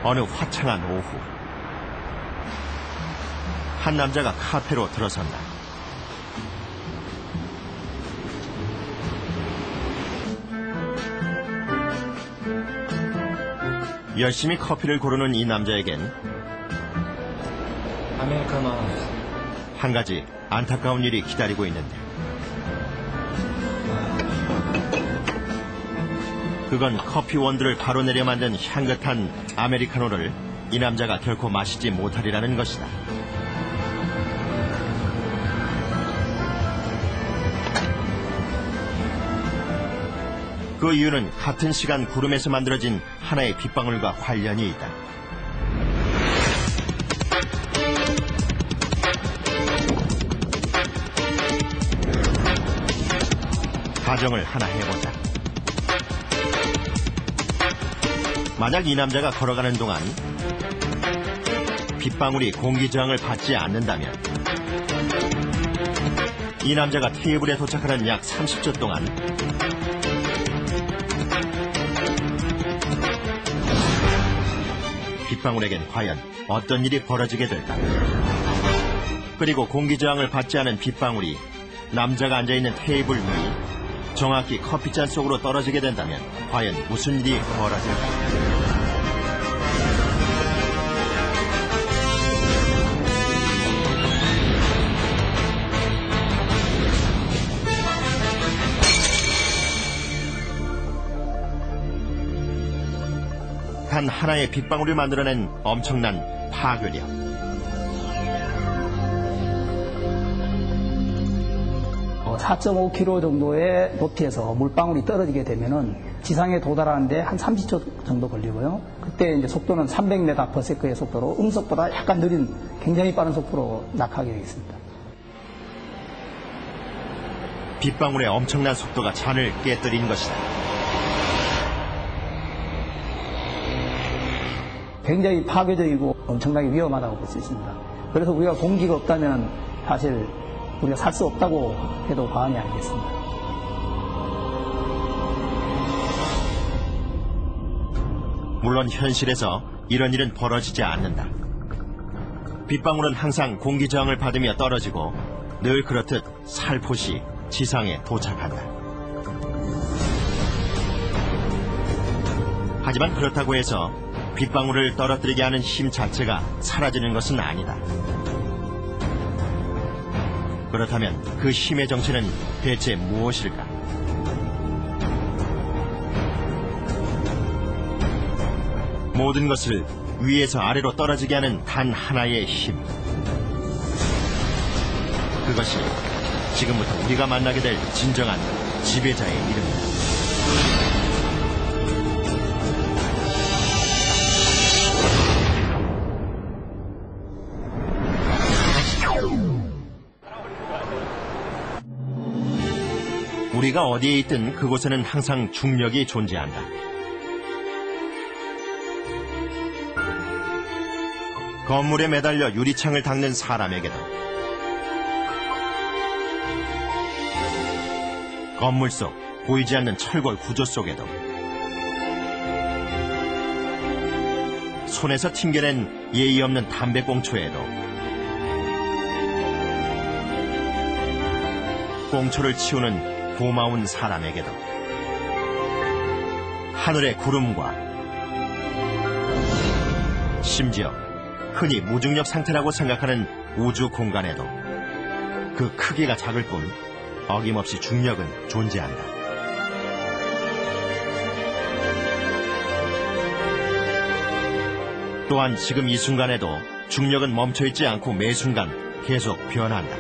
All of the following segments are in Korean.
어느 화창한 오후, 한 남자가 카페로 들어선다. 열심히 커피를 고르는 이 남자에겐 아메리카노 한 가지 안타까운 일이 기다리고 있는데, 그건 커피 원두를 바로 내려 만든 향긋한 아메리카노를 이 남자가 결코 마시지 못하리라는 것이다. 그 이유는 같은 시간 구름에서 만들어진 하나의 빗방울과 관련이 있다. 가정을 하나 해보자. 만약 이 남자가 걸어가는 동안 빗방울이 공기 저항을 받지 않는다면, 이 남자가 테이블에 도착하는 약 30초 동안 빗방울에겐 과연 어떤 일이 벌어지게 될까? 그리고 공기 저항을 받지 않은 빗방울이 남자가 앉아있는 테이블 위 정확히 커피잔 속으로 떨어지게 된다면 과연 무슨 일이 벌어질까? 단 하나의 빗방울이 만들어낸 엄청난 파괴력. 어, 4.5km 정도의 높이에서 물방울이 떨어지게 되면은 지상에 도달하는데 한 30초 정도 걸리고요. 그때 이제 속도는 300m/s의 속도로 음속보다 약간 느린 굉장히 빠른 속도로 낙하하게 되겠습니다. 빗방울의 엄청난 속도가 잔을 깨뜨린 것이다. 굉장히 파괴적이고 엄청나게 위험하다고 볼 수 있습니다. 그래서 우리가 공기가 없다면 사실 우리가 살 수 없다고 해도 과언이 아니겠습니다. 물론 현실에서 이런 일은 벌어지지 않는다. 빗방울은 항상 공기 저항을 받으며 떨어지고 늘 그렇듯 살포시 지상에 도착한다. 하지만 그렇다고 해서 빗방울을 떨어뜨리게 하는 힘 자체가 사라지는 것은 아니다. 그렇다면 그 힘의 정체는 대체 무엇일까? 모든 것을 위에서 아래로 떨어지게 하는 단 하나의 힘. 그것이 지금부터 우리가 만나게 될 진정한 지배자의 이름이다. 우리가 어디에 있든 그곳에는 항상 중력이 존재한다. 건물에 매달려 유리창을 닦는 사람에게도, 건물 속 보이지 않는 철골 구조 속에도, 손에서 튕겨낸 예의 없는 담배꽁초에도, 꽁초를 치우는 고마운 사람에게도, 하늘의 구름과 심지어 흔히 무중력 상태라고 생각하는 우주 공간에도 그 크기가 작을 뿐 어김없이 중력은 존재한다. 또한 지금 이 순간에도 중력은 멈춰있지 않고 매 순간 계속 변한다.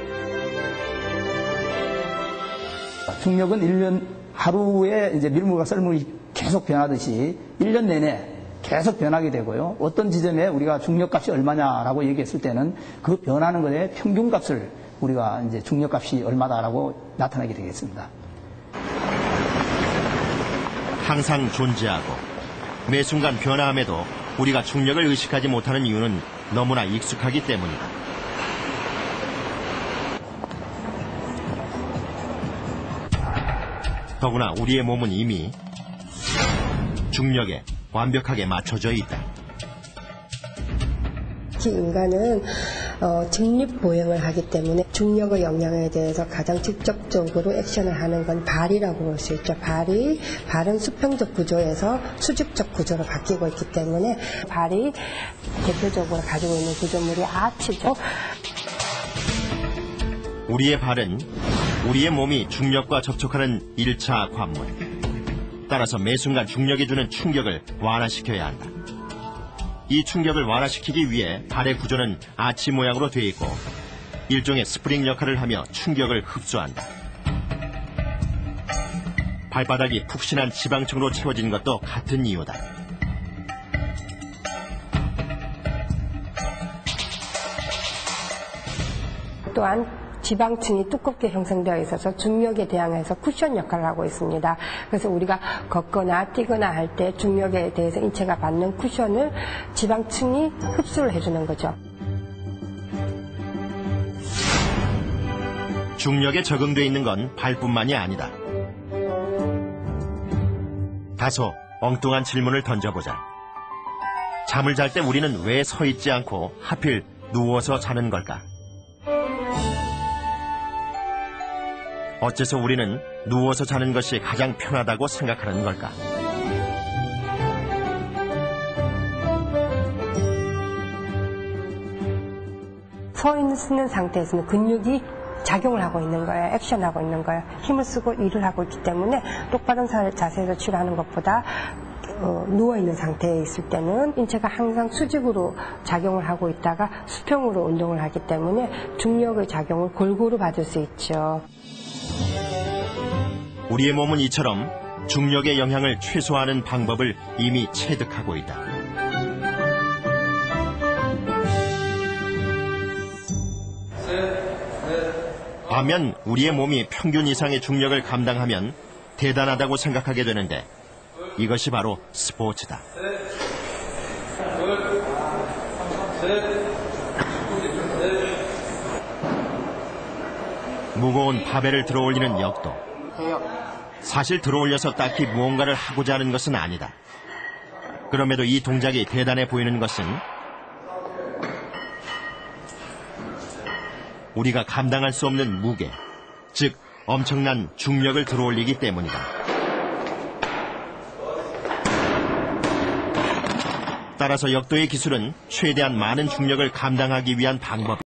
중력은 1년 하루에 이제 밀물과 썰물이 계속 변하듯이 1년 내내 계속 변하게 되고요. 어떤 지점에 우리가 중력값이 얼마냐라고 얘기했을 때는 그 변하는 것의 평균값을 우리가 이제 중력값이 얼마다라고 나타내게 되겠습니다. 항상 존재하고 매 순간 변화함에도 우리가 중력을 의식하지 못하는 이유는 너무나 익숙하기 때문이다. 더구나 우리의 몸은 이미 중력에 완벽하게 맞춰져 있다. 특히 인간은 직립보행을 하기 때문에 중력의 영향에 대해서 가장 직접적으로 액션을 하는 건 발이라고 볼 수 있죠. 발은 수평적 구조에서 수직적 구조로 바뀌고 있기 때문에 발이 대표적으로 가지고 있는 구조물이 아치죠. 우리의 발은 우리의 몸이 중력과 접촉하는 1차 관문. 따라서 매 순간 중력이 주는 충격을 완화시켜야 한다. 이 충격을 완화시키기 위해 발의 구조는 아치 모양으로 되어 있고 일종의 스프링 역할을 하며 충격을 흡수한다. 발바닥이 푹신한 지방층으로 채워진 것도 같은 이유다. 또한 지방층이 두껍게 형성되어 있어서 중력에 대항해서 쿠션 역할을 하고 있습니다. 그래서 우리가 걷거나 뛰거나 할 때 중력에 대해서 인체가 받는 쿠션을 지방층이 흡수를 해주는 거죠. 중력에 적응돼 있는 건 발뿐만이 아니다. 다소 엉뚱한 질문을 던져보자. 잠을 잘 때 우리는 왜 서 있지 않고 하필 누워서 자는 걸까? 어째서 우리는 누워서 자는 것이 가장 편하다고 생각하는 걸까? 서 있는 상태에서는 근육이 작용을 하고 있는 거예요. 액션하고 있는 거예요. 힘을 쓰고 일을 하고 있기 때문에 똑바른 자세에서 치료하는 것보다 누워있는 상태에 있을 때는 인체가 항상 수직으로 작용을 하고 있다가 수평으로 운동을 하기 때문에 중력의 작용을 골고루 받을 수 있죠. 우리의 몸은 이처럼 중력의 영향을 최소화하는 방법을 이미 체득하고 있다. 반면 우리의 몸이 평균 이상의 중력을 감당하면 대단하다고 생각하게 되는데 이것이 바로 스포츠다. 무거운 바벨을 들어올리는 역도. 사실 들어올려서 딱히 무언가를 하고자 하는 것은 아니다. 그럼에도 이 동작이 대단해 보이는 것은 우리가 감당할 수 없는 무게, 즉 엄청난 중력을 들어올리기 때문이다. 따라서 역도의 기술은 최대한 많은 중력을 감당하기 위한 방법.